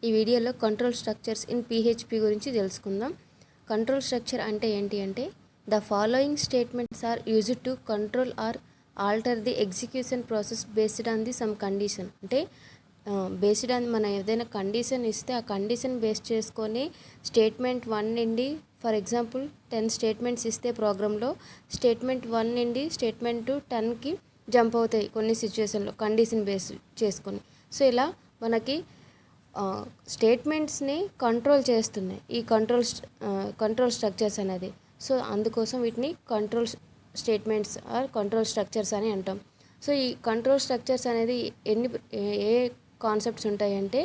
ఈ వీడియోలో control structures in PHP గురించి తెలుసుకుందాం. కంట్రోల్ స్ట్రక్చర్ అంటే ఏంటి అంటే the following statements are used to control or alter the execution process based on the some condition. అంటే బేస్డ్ ఆన్ మనం ఏదైనా కండిషన్ ఇస్తే ఆ కండిషన్ బేస్ చేసుకొని స్టేట్మెంట్ 1 నుండి ఫర్ ఎగ్జాంపుల్ 10 స్టేట్మెంట్స్ ఇస్తే ప్రోగ్రాంలో స్టేట్మెంట్ 1 నుండి స్టేట్మెంట్ 10కి జంప్ అవుతాయి కొన్ని సిచ్యువేషన్లో కండిషన్ బేస్ చేసుకొని. సో ఇలా మనకి స్టేట్మెంట్స్ని కంట్రోల్ చేస్తున్నాయి ఈ కంట్రోల్ స్ట్రక్చర్స్ అనేది. సో అందుకోసం వీటిని control statements or control structures అని అంటాం. సో ఈ కంట్రోల్ స్ట్రక్చర్స్ అనేది ఏ కాన్సెప్ట్స్ ఉంటాయంటే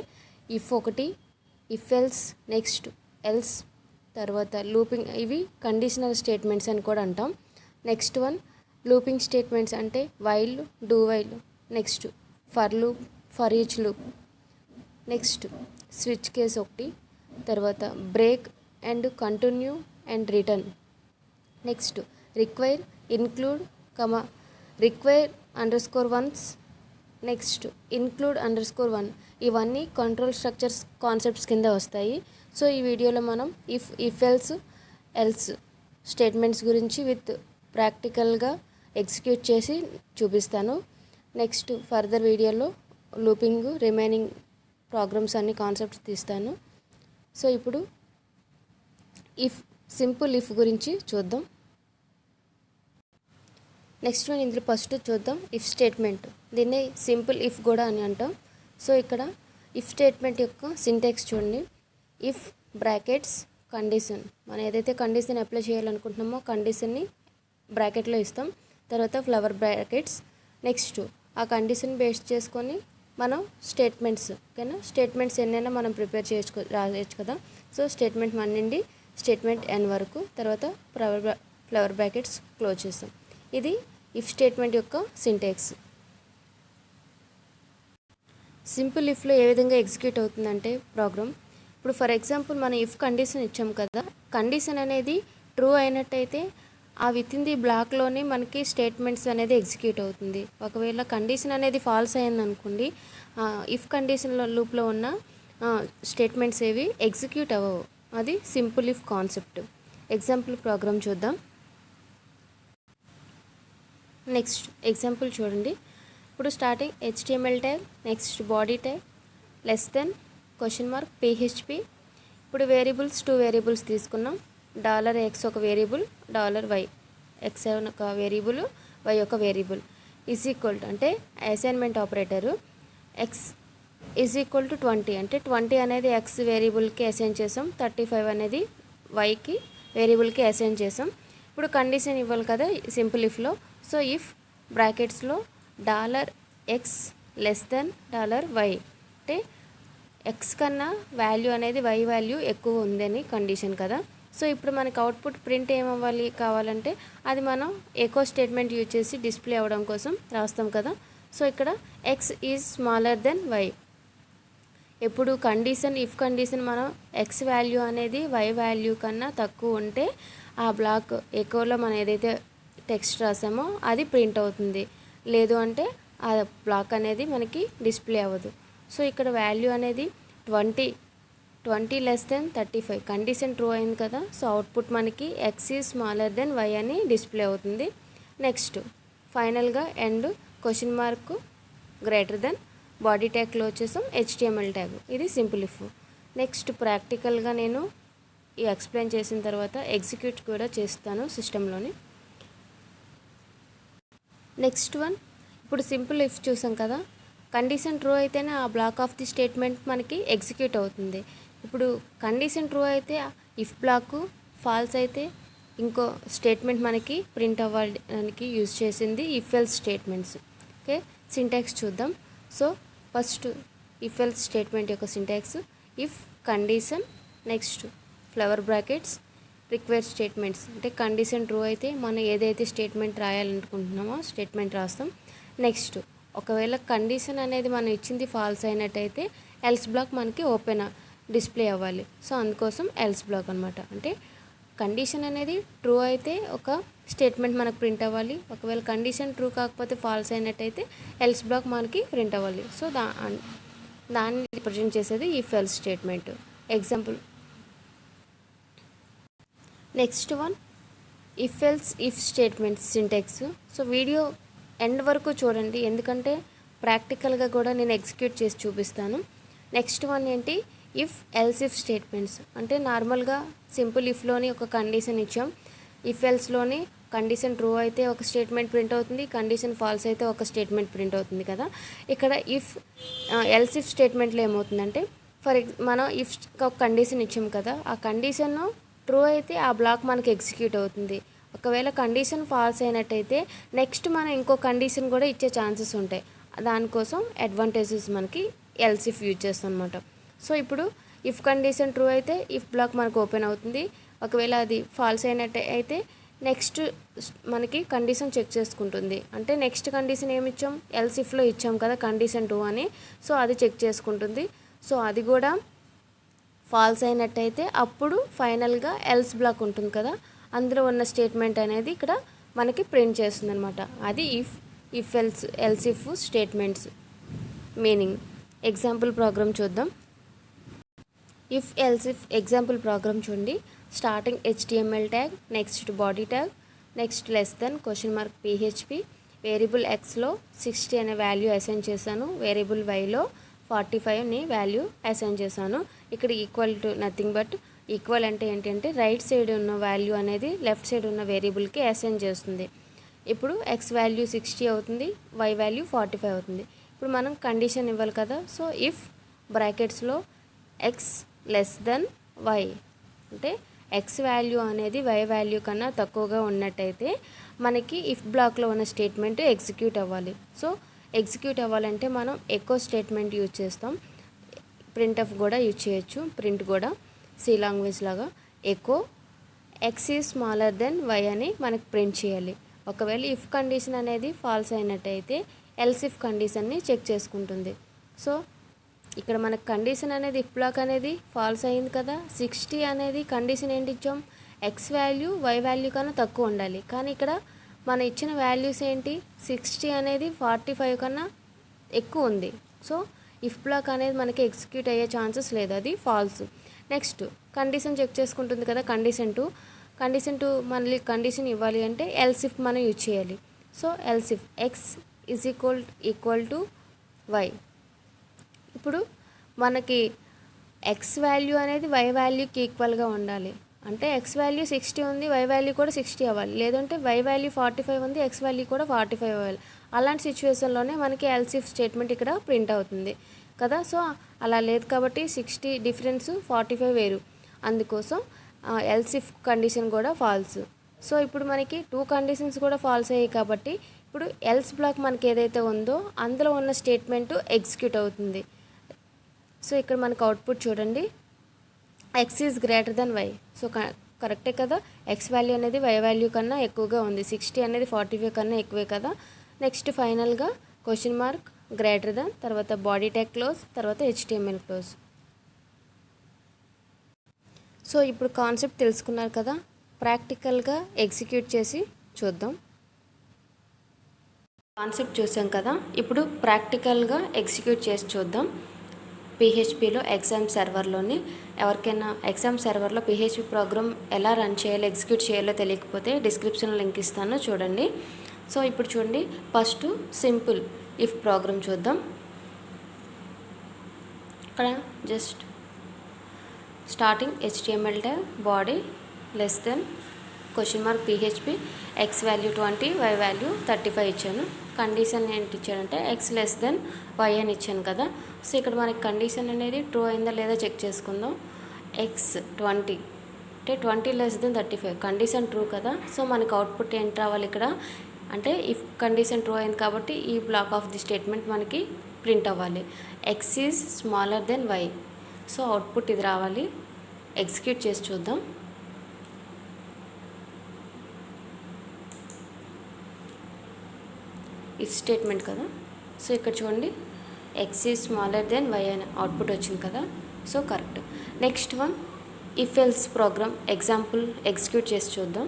ఇఫ్ ఒకటి, ఇఫ్ ఎల్స్, నెక్స్ట్ ఎల్స్, తర్వాత లూపింగ్, ఇవి కండిషనల్ స్టేట్మెంట్స్ అని కూడా అంటాం. నెక్స్ట్ వన్ లూపింగ్ స్టేట్మెంట్స్ అంటే while, do while, next for loop, for each loop, next switch case ఒకటి, తర్వాత break and continue and return, next require, include, require underscore once, next include underscore 1. ఇవన్నీ control structures concepts కింద వస్తాయి. So ఈ వీడియోలో మనం if else statements గురించి with ప్రాక్టికల్గా ఎగ్జిక్యూట్ చేసి చూపిస్తాను. నెక్స్ట్ ఫర్దర్ వీడియోలో లూపింగ్, రిమైనింగ్ ప్రోగ్రామ్స్ అన్ని కాన్సెప్ట్స్ తీస్తాను. సో ఇప్పుడు సింపుల్ ఇఫ్ గురించి చూద్దాం. నెక్స్ట్ వన్ ఇందులో ఫస్ట్ చూద్దాం ఇఫ్ స్టేట్మెంట్. దీన్ని సింపుల్ ఇఫ్ కూడా అని అంటాం. సో ఇక్కడ ఇఫ్ స్టేట్మెంట్ యొక్క సింటాక్స్ చూడండి. ఇఫ్ బ్రాకెట్స్ కండిషన్, మనం ఏదైతే కండిషన్ అప్లై చేయాలనుకుంటున్నామో కండిషన్ని బ్రాకెట్లో ఇస్తాం. తర్వాత ఫ్లవర్ బ్రాకెట్స్, నెక్స్ట్ ఆ కండిషన్ బేస్ చేసుకొని మనం స్టేట్మెంట్స్ స్టేట్మెంట్స్ ఎన్నైనా మనం ప్రిపేర్ రాయొచ్చు కదా. సో స్టేట్మెంట్ 1 నుండి స్టేట్మెంట్ n వరకు, తర్వాత ఫ్లవర్ బ్రాకెట్స్ క్లోజ్ చేస్తాం. ఇది ఇఫ్ స్టేట్మెంట్ యొక్క సింటాక్స్. సింపుల్ ఇఫ్లో ఏ విధంగా ఎగ్జిక్యూట్ అవుతుందంటే ప్రోగ్రామ్, ఇప్పుడు ఫర్ ఎగ్జాంపుల్ మనం ఇఫ్ కండిషన్ ఇచ్చాం కదా, కండిషన్ అనేది ట్రూ అయినట్టయితే ఆ విత్ ఇన్ ది బ్లాక్లోనే మనకి స్టేట్మెంట్స్ అనేది ఎగ్జిక్యూట్ అవుతుంది. ఒకవేళ కండిషన్ అనేది ఫాల్స్ అయింది అనుకోండి, ఇఫ్ కండిషన్లో లూప్లో ఉన్న స్టేట్మెంట్స్ ఏవి ఎగ్జిక్యూట్ అవ్వవు. అది simple if concept. Example program చూద్దాం. నెక్స్ట్ ఎగ్జాంపుల్ చూడండి. ఇప్పుడు starting HTML tag, next body tag, less than question mark PHP. ఇప్పుడు వేరియబుల్స్ 2 వేరియబుల్స్ తీసుకున్నాం. $x ఒక వేరియబుల్, $y x ఒక వేరియబుల్, y ఒక వేరియబుల్. ఈజ్ ఈక్వల్ టు అంటే assignment operator x is equal to 20 అంటే 20 అనేది x వేరియబుల్కి అసైన్ చేసాం, 35 అనేది వైకి వేరియబుల్కి అసైన్ చేసాం. ఇప్పుడు కండిషన్ ఇవ్వాలి కదా సింపుల్ ఇఫ్లో. సో ఇఫ్ బ్రాకెట్స్లో $x లెస్ దెన్ $y అంటే x కన్నా వాల్యూ అనేది y వాల్యూ ఎక్కువ ఉందని కండిషన్ కదా. సో ఇప్పుడు మనకి అవుట్పుట్ ప్రింట్ ఏమవ్వాలి కావాలంటే అది మనం ఎకో స్టేట్మెంట్ యూజ్ చేసి డిస్ప్లే అవ్వడం కోసం రాస్తాం కదా. సో ఇక్కడ x is smaller than y. ఎప్పుడు ఇఫ్ కండిషన్ మనం x వాల్యూ అనేది y వాల్యూ కన్నా తక్కువ ఉంటే ఆ బ్లాక్ ఎకోలో మనం ఏదైతే టెక్స్ట్ రాసామో అది ప్రింట్ అవుతుంది, లేదు అంటే ఆ బ్లాక్ అనేది మనకి డిస్ప్లే అవ్వదు. సో ఇక్కడ వాల్యూ అనేది 20 లెస్ దెన్ 35 కండిషన్ ట్రూ అయింది కదా. సో అవుట్పుట్ మనకి x is smaller than y అని డిస్ప్లే అవుతుంది. నెక్స్ట్ ఫైనల్గా end question mark greater than body tag close చేసాం, HTML ట్యాగ్. ఇది సింపుల్ ఇఫ్. నెక్స్ట్ ప్రాక్టికల్గా నేను ఈ ఎక్స్ప్లెయిన్ చేసిన తర్వాత ఎగ్జిక్యూట్ కూడా చేస్తాను సిస్టంలోని. నెక్స్ట్ వన్ ఇప్పుడు సింపుల్ ఇఫ్ చూసాం కదా, కండిషన్ ట్రూ అయితేనే ఆ బ్లాక్ ఆఫ్ ది స్టేట్మెంట్ మనకి ఎగ్జిక్యూట్ అవుతుంది. ఇప్పుడు కండిషన్ ట్రూ అయితే ఇఫ్ బ్లాక్, ఫాల్స్ అయితే ఇంకో స్టేట్మెంట్ మనకి ప్రింట్ అవ్వడానికి యూజ్ చేసింది if else statements. Okay, syntax చూద్దాం. So first if else statement యొక్క syntax if condition, next flower brackets, require statements అంటే కండిషన్ ట్రూ అయితే మనం ఏదైతే స్టేట్మెంట్ రాయాలనుకుంటున్నామో స్టేట్మెంట్ రాస్తాం. నెక్స్ట్ ఒకవేళ కండిషన్ అనేది మనం ఇచ్చింది ఫాల్స్ అయినట్టయితే ఎల్స్ బ్లాక్ మనకి ఓపెన్ డిస్ప్లే అవ్వాలి. సో అందుకోసం ఎల్స్ బ్లాక్ అనమాట. అంటే కండిషన్ అనేది ట్రూ అయితే ఒక స్టేట్మెంట్ మనకు ప్రింట్ అవ్వాలి, ఒకవేళ కండిషన్ ట్రూ కాకపోతే ఫాల్స్ అయినట్టయితే ఎల్స్ బ్లాక్ మనకి ప్రింట్ అవ్వాలి. సో దాన్ని రిప్రజెంట్ చేసేది if else statement. Example next one if else if statement Sintex. So video end వరకు చూడండి, ఎందుకంటే ప్రాక్టికల్గా కూడా నేను ఎగ్జిక్యూట్ చేసి చూపిస్తాను. నెక్స్ట్ వన్ ఏంటి, ఇఫ్ ఎల్స్ ఇఫ్ స్టేట్మెంట్స్. అంటే నార్మల్గా సింపుల్ ఇఫ్లోని ఒక కండిషన్ ఇచ్చాం, ఇఫ్ ఎల్స్లోని కండిషన్ ట్రూ అయితే ఒక స్టేట్మెంట్ ప్రింట్ అవుతుంది, కండిషన్ ఫాల్స్ అయితే ఒక స్టేట్మెంట్ ప్రింట్ అవుతుంది కదా. ఇక్కడ ఇఫ్ ఎల్స్ ఇఫ్ స్టేట్మెంట్లో ఏమవుతుందంటే, మనం ఇఫ్ ఒక కండిషన్ ఇచ్చాం కదా, ఆ కండిషన్ ట్రూ అయితే ఆ బ్లాక్ మనకి ఎగ్జిక్యూట్ అవుతుంది. ఒకవేళ కండిషన్ ఫాల్స్ అయినట్టయితే నెక్స్ట్ మనం ఇంకో కండిషన్ కూడా ఇచ్చే ఛాన్సెస్ ఉంటాయి. దానికోసం అడ్వాంటేజెస్ మనకి ఎల్స్ ఇఫ్ యూజ్ చేస్తాం అనమాట. సో ఇప్పుడు ఇఫ్ కండిషన్ ట్రూ అయితే ఇఫ్ బ్లాక్ మనకు ఓపెన్ అవుతుంది, ఒకవేళ అది ఫాల్స్ అయినట్టు అయితే నెక్స్ట్ మనకి కండిషన్ చెక్ చేసుకుంటుంది. అంటే నెక్స్ట్ కండిషన్ ఏమి ఇచ్చాం, ఎల్స్ ఇఫ్లో ఇచ్చాం కదా కండిషన్ 2 అని, సో అది చెక్ చేసుకుంటుంది. సో అది కూడా ఫాల్స్ అయినట్టయితే అప్పుడు ఫైనల్గా ఎల్స్ బ్లాక్ ఉంటుంది కదా, అందులో ఉన్న స్టేట్మెంట్ అనేది ఇక్కడ మనకి ప్రింట్ చేస్తుంది అనమాట. అది if else if statements meaning. Example program చూద్దాం. If else if example program చూడండి. Starting HTML tag, next body tag, next less than question mark PHP, variable ఎక్స్లో 60 అనే వాల్యూ అసైన్ చేశాను, వేరియబుల్ వైలో 45ని వాల్యూ అసైన్ చేశాను. ఇక్కడ equal to nothing but equal అంటే ఏంటంటే రైట్ సైడ్ ఉన్న వాల్యూ అనేది లెఫ్ట్ సైడ్ ఉన్న వేరియబుల్కి అసైన్ చేస్తుంది. ఇప్పుడు ఎక్స్ వాల్యూ 60 అవుతుంది, వై వాల్యూ 45 అవుతుంది. ఇప్పుడు మనం కండిషన్ ఇవ్వాలి కదా. సో ఇఫ్ బ్రాకెట్స్లో ఎక్స్ లెస్ దెన్ వై అంటే ఎక్స్ వాల్యూ అనేది వై వాల్యూ కన్నా తక్కువగా ఉన్నట్టయితే మనకి ఇఫ్ బ్లాక్లో ఉన్న స్టేట్మెంట్ ఎగ్జిక్యూట్ అవ్వాలి. సో ఎగ్జిక్యూట్ అవ్వాలంటే మనం ఎకో స్టేట్మెంట్ యూజ్ చేస్తాం, ప్రింట్ఎఫ్ కూడా యూజ్ చేయొచ్చు, ప్రింట్ కూడా సి లాంగ్వేజ్ లాగా. Echo x is smaller than y అని మనకు ప్రింట్ చేయాలి. ఒకవేళ ఇఫ్ కండిషన్ అనేది ఫాల్స్ అయినట్టయితే ఎల్స్ ఇఫ్ కండిషన్ని చెక్ చేసుకుంటుంది. సో ఇక్కడ మనకు కండిషన్ అనేది ఇఫ్ బ్లాక్ అనేది ఫాల్స్ అయింది కదా, 60 అనేది కండిషన్ ఏంటి ఇచ్చాం, ఎక్స్ వాల్యూ వై వాల్యూ కన్నా తక్కువ ఉండాలి. కానీ ఇక్కడ మనం ఇచ్చిన వాల్యూస్ ఏంటి, 60 అనేది 45 కన్నా ఎక్కువ ఉంది. సో ఇఫ్ బ్లాక్ అనేది మనకి ఎగ్జిక్యూట్ అయ్యే ఛాన్సెస్ లేదు, అది ఫాల్స్. నెక్స్ట్ కండిషన్ చెక్ చేసుకుంటుంది కదా, కండిషన్ 2 మళ్ళీ కండిషన్ ఇవ్వాలి అంటే ఎల్స్ ఇఫ్ మనం యూజ్ చేయాలి. So else if X is equal to Y. ఇప్పుడు మనకి ఎక్స్ వాల్యూ అనేది వై వాల్యూకి ఈక్వల్గా ఉండాలి. అంటే ఎక్స్ వాల్యూ 60 ఉంది, వై వాల్యూ కూడా 60 అవ్వాలి. లేదంటే వై వాల్యూ 45 ఉంది, ఎక్స్ వాల్యూ కూడా 45 అవ్వాలి. అలాంటి సిచ్యువేషన్లోనే మనకి ఎల్స్ ఇఫ్ స్టేట్మెంట్ ఇక్కడ ప్రింట్ అవుతుంది కదా. సో అలా లేదు కాబట్టి 60 డిఫరెన్స్, 45 వేరు, అందుకోసం ఎల్స్ ఇఫ్ కండిషన్ కూడా ఫాల్స్. సో ఇప్పుడు మనకి 2 కండిషన్స్ కూడా ఫాల్స్ అయ్యాయి కాబట్టి ఇప్పుడు ఎల్స్ బ్లాక్ మనకి ఏదైతే ఉందో అందులో ఉన్న స్టేట్మెంట్ ఎగ్జిక్యూట్ అవుతుంది. సో ఇక్కడ మనకు అవుట్పుట్ చూడండి, X is greater than why. So కరెక్టే కదా, ఎక్స్ వాల్యూ అనేది వై వాల్యూ కన్నా ఎక్కువగా ఉంది, 60 అనేది 45 కన్నా ఎక్కువే కదా. నెక్స్ట్ ఫైనల్గా క్వశ్చన్ మార్క్ గ్రేటర్ దెన్, తర్వాత బాడీ ట్యాగ్ క్లోజ్, తర్వాత HTML క్లోజ్. సో ఇప్పుడు కాన్సెప్ట్ తెలుసుకున్నారు కదా, ప్రాక్టికల్గా ఎగ్జిక్యూట్ చేసి చూద్దాం. కాన్సెప్ట్ చూసాం కదా, ఇప్పుడు ప్రాక్టికల్గా ఎగ్జిక్యూట్ చేసి చూద్దాం. PHPలో ఎగ్జామ్ సర్వర్లోని ఎవరికైనా ఎగ్జామ్ సర్వర్లో PHP ప్రోగ్రామ్ ఎలా రన్ చేయాలో ఎగ్జిక్యూట్ చేయాలో తెలియకపోతే డిస్క్రిప్షన్లో లింక్ ఇస్తాను, చూడండి. సో ఇప్పుడు చూడండి, ఫస్ట్ సింపుల్ ఇఫ్ ప్రోగ్రామ్ చూద్దాం. ఇక్కడ just starting HTML tag, body less than question mark PHP, x value 20, y value 35 ఇచ్చాను. కండిషన్ ఏంటి ఇచ్చానంటే ఎక్స్ లెస్ దెన్ వై అని ఇచ్చాను కదా. సో ఇక్కడ మనకి కండిషన్ అనేది ట్రూ అయిందా లేదా చెక్ చేసుకుందాం. ఎక్స్ 20 అంటే 20 లెస్ దెన్ 35, కండిషన్ ట్రూ కదా. సో మనకి అవుట్పుట్ ఏంటి రావాలి ఇక్కడ అంటే ఇఫ్ కండిషన్ ట్రూ అయింది కాబట్టి ఈ బ్లాక్ ఆఫ్ ది స్టేట్మెంట్ మనకి ప్రింట్ అవ్వాలి, x is smaller than why. So output ఇది రావాలి. ఎగ్జిక్యూట్ చేసి చూద్దాం. ఇఫ్ స్టేట్మెంట్ కదా. సో ఇక్కడ చూడండి, X is smaller than y అని అవుట్పుట్ వచ్చింది కదా. So correct. Next one if else program example execute చేసి చూద్దాం.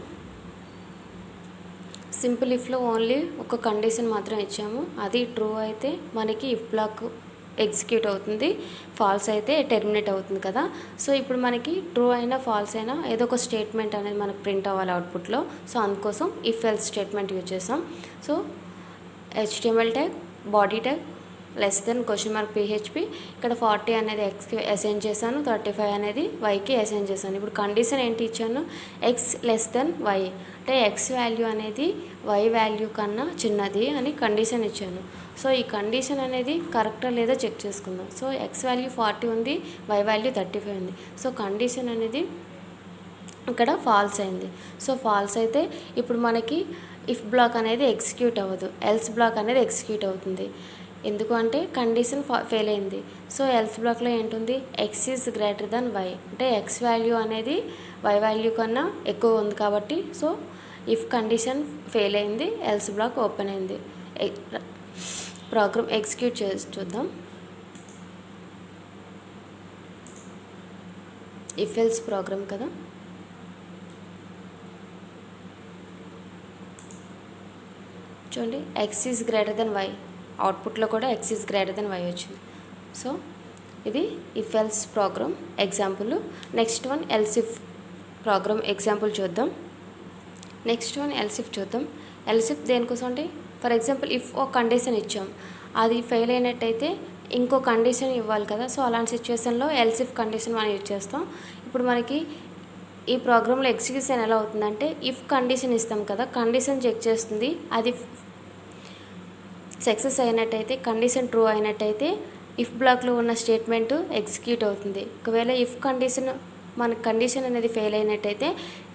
సింపుల్ ఇఫ్లో ఓన్లీ ఒక కండిషన్ మాత్రం ఇచ్చాము, అది ట్రూ అయితే మనకి ఇఫ్ బ్లాక్ ఎగ్జిక్యూట్ అవుతుంది, ఫాల్స్ అయితే టెర్మినేట్ అవుతుంది కదా. సో ఇప్పుడు మనకి ట్రూ అయినా ఫాల్స్ అయినా ఏదో ఒక స్టేట్మెంట్ అనేది మనకు ప్రింట్ అవ్వాలి అవుట్పుట్లో. సో అందుకోసం ఇఫ్ ఎల్స్ స్టేట్మెంట్ యూజ్ చేస్తాం. So HTML tag, body tag, less than PHP, ఇక్కడ 40 అనేది ఎక్స్కి అసైన్ చేశాను, 35 అనేది వైకి అసైన్ చేశాను. ఇప్పుడు కండిషన్ ఏంటి ఇచ్చాను, ఎక్స్ లెస్ దెన్ వై, అంటే ఎక్స్ వాల్యూ అనేది వై వాల్యూ కన్నా చిన్నది అని కండిషన్ ఇచ్చాను. సో ఈ కండిషన్ అనేది కరెక్టా లేదా చెక్ చేసుకుందాం. సో ఎక్స్ వాల్యూ 40 ఉంది, వై వాల్యూ 35 ఉంది. సో కండిషన్ అనేది ఇక్కడ ఫాల్స్ అయింది. సో ఫాల్స్ అయితే ఇప్పుడు మనకి ఇఫ్ బ్లాక్ అనేది ఎగ్జిక్యూట్ అవ్వదు, ఎల్స్ బ్లాక్ అనేది ఎగ్జిక్యూట్ అవుతుంది. ఎందుకు అంటే కండిషన్ ఫెయిల్ అయింది. సో ఎల్స్ బ్లాక్లో ఏంటుంది, x is greater than y, అంటే ఎక్స్ వాల్యూ అనేది వై వాల్యూ కన్నా ఎక్కువ ఉంది కాబట్టి సో ఇఫ్ కండిషన్ ఫెయిల్ అయింది, ఎల్స్ బ్లాక్ ఓపెన్ అయింది. ప్రోగ్రామ్ ఎగ్జిక్యూట్ చేసి చూద్దాం. ఇఫ్ ఎల్స్ ప్రోగ్రామ్ కదా. చూడండి, X is greater than y, అవుట్పుట్లో కూడా x is greater than y వచ్చింది. సో ఇది if else program example. Next one else if program example చూద్దాం. ఎల్స్ ఇఫ్ దేనికోసం అంటే, ఫర్ ఎగ్జాంపుల్ ఇఫ్ ఒక కండిషన్ ఇచ్చాం, అది ఫెయిల్ అయినట్టయితే ఇంకో కండిషన్ ఇవ్వాలి కదా. సో అలాంటి సిచ్యువేషన్లో ఎల్స్ ఇఫ్ కండిషన్ మనం యూజ్ చేస్తాం. ఇప్పుడు మనకి ఈ ప్రోగ్రాంలో ఎగ్జిక్యూషన్ ఎలా అవుతుందంటే, ఇఫ్ కండిషన్ ఇస్తాం కదా, కండిషన్ చెక్ చేస్తుంది, అది సక్సెస్ అయినట్టయితే, కండిషన్ ట్రూ అయినట్టయితే ఇఫ్ బ్లాక్లో ఉన్న స్టేట్మెంట్ ఎగ్జిక్యూట్ అవుతుంది. ఒకవేళ ఇఫ్ కండిషన్ మన కండిషన్ అనేది ఫెయిల్ అయినట్టయితే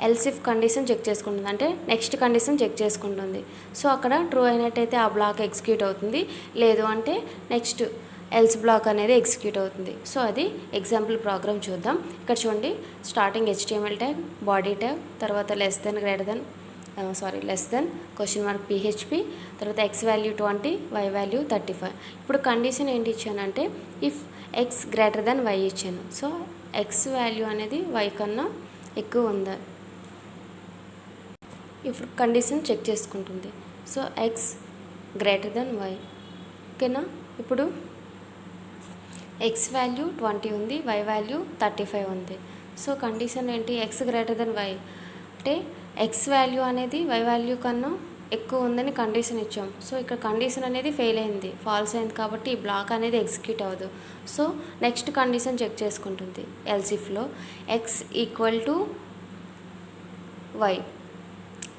ఎల్స్ ఇఫ్ కండిషన్ చెక్ చేసుకుంటుంది, అంటే నెక్స్ట్ కండిషన్ చెక్ చేసుకుంటుంది. సో అక్కడ ట్రూ అయినట్టయితే ఆ బ్లాక్ ఎగ్జిక్యూట్ అవుతుంది, లేదు అంటే నెక్స్ట్ ఎల్స్ బ్లాక్ అనేది ఎగ్జిక్యూట్ అవుతుంది. సో అది ఎగ్జాంపుల్ ప్రోగ్రామ్ చూద్దాం. ఇక్కడ చూడండి, starting HTML tag, body tag, తర్వాత లెస్ దెన్ PHP, తర్వాత ఎక్స్ వాల్యూ 20, వై వాల్యూ 35. ఇప్పుడు కండిషన్ ఏంటి ఇచ్చానంటే if x greater than y ఇచ్చాను. సో ఎక్స్ వాల్యూ అనేది వై కన్నా ఎక్కువ ఉందా, ఇప్పుడు కండిషన్ చెక్ చేసుకుంటుంది. So x greater than y, ఓకేనా. ఇప్పుడు ఎక్స్ వాల్యూ 20 ఉంది, వై వాల్యూ 35 ఉంది. సో కండిషన్ ఏంటి, ఎక్స్ గ్రేటర్ దెన్ వై, అంటే ఎక్స్ వాల్యూ అనేది వై వాల్యూ కన్నా ఎక్కువ ఉందని కండిషన్ ఇచ్చాం. సో ఇక్కడ కండిషన్ అనేది ఫెయిల్ అయింది, ఫాల్స్ అయింది కాబట్టి ఈ బ్లాక్ అనేది ఎగ్జిక్యూట్ అవ్వదు. సో నెక్స్ట్ కండిషన్ చెక్ చేసుకుంటుంది ఎల్స్ ఇఫ్లో, ఎక్స్ ఈక్వల్ టు వై,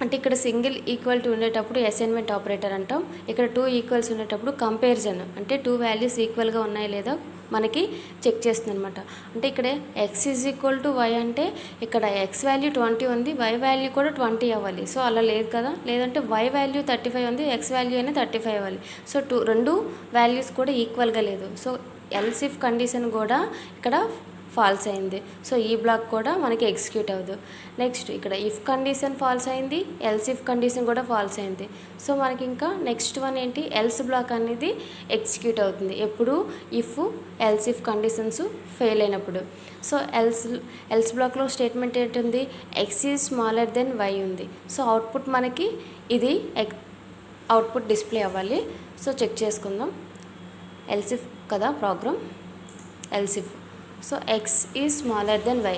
అంటే ఇక్కడ సింగిల్ ఈక్వల్ టు ఉండేటప్పుడు అసైన్మెంట్ ఆపరేటర్ అంటాం, ఇక్కడ 2 ఈక్వల్స్ ఉండేటప్పుడు కంపారిజన్, అంటే 2 వాల్యూస్ ఈక్వల్గా ఉన్నాయా లేదా మనకి చెక్ చేస్తుంది అనమాట. అంటే ఇక్కడ x is equal to y అంటే ఇక్కడ ఎక్స్ వాల్యూ 20 ఉంది, వై వాల్యూ కూడా 20 అవ్వాలి. సో అలా లేదు కదా, లేదంటే వై వాల్యూ 35 ఉంది, ఎక్స్ వాల్యూ అయినా 35 అవ్వాలి. సో రెండు వాల్యూస్ కూడా ఈక్వల్గా లేదు. సో ఎల్స్ ఇఫ్ కండిషన్ కూడా ఇక్కడ ఫాల్స్ అయింది. సో ఈ బ్లాక్ కూడా మనకి ఎగ్జిక్యూట్ అవ్వదు. నెక్స్ట్ ఇక్కడ ఇఫ్ కండిషన్ ఫాల్స్ అయింది, ఎల్స్ ఇఫ్ కండిషన్ కూడా ఫాల్స్ అయింది. సో మనకి ఇంకా నెక్స్ట్ వన్ ఏంటి, ఎల్స్ బ్లాక్ అనేది ఎగ్జిక్యూట్ అవుతుంది ఎప్పుడు, if else if conditions fail అయినప్పుడు. సో ఎల్స్ బ్లాక్లో స్టేట్మెంట్ ఏంటుంది, x is smaller than y ఉంది. సో అవుట్పుట్ మనకి ఇది అవుట్పుట్ డిస్ప్లే అవ్వాలి. సో చెక్ చేసుకుందాం, ఎల్స్ ఇఫ్ కదా program, else if. So x is smaller than y,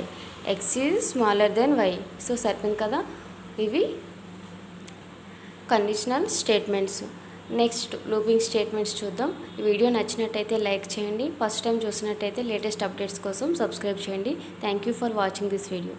x is smaller than why. So సరిపోయింది కదా, ఇవి conditional statements. Next looping statements చూద్దాం. ఈ వీడియో నచ్చినట్టయితే లైక్ చేయండి, ఫస్ట్ టైం చూసినట్టయితే లేటెస్ట్ అప్డేట్స్ కోసం సబ్స్క్రైబ్ చేయండి. Thank you for watching this video.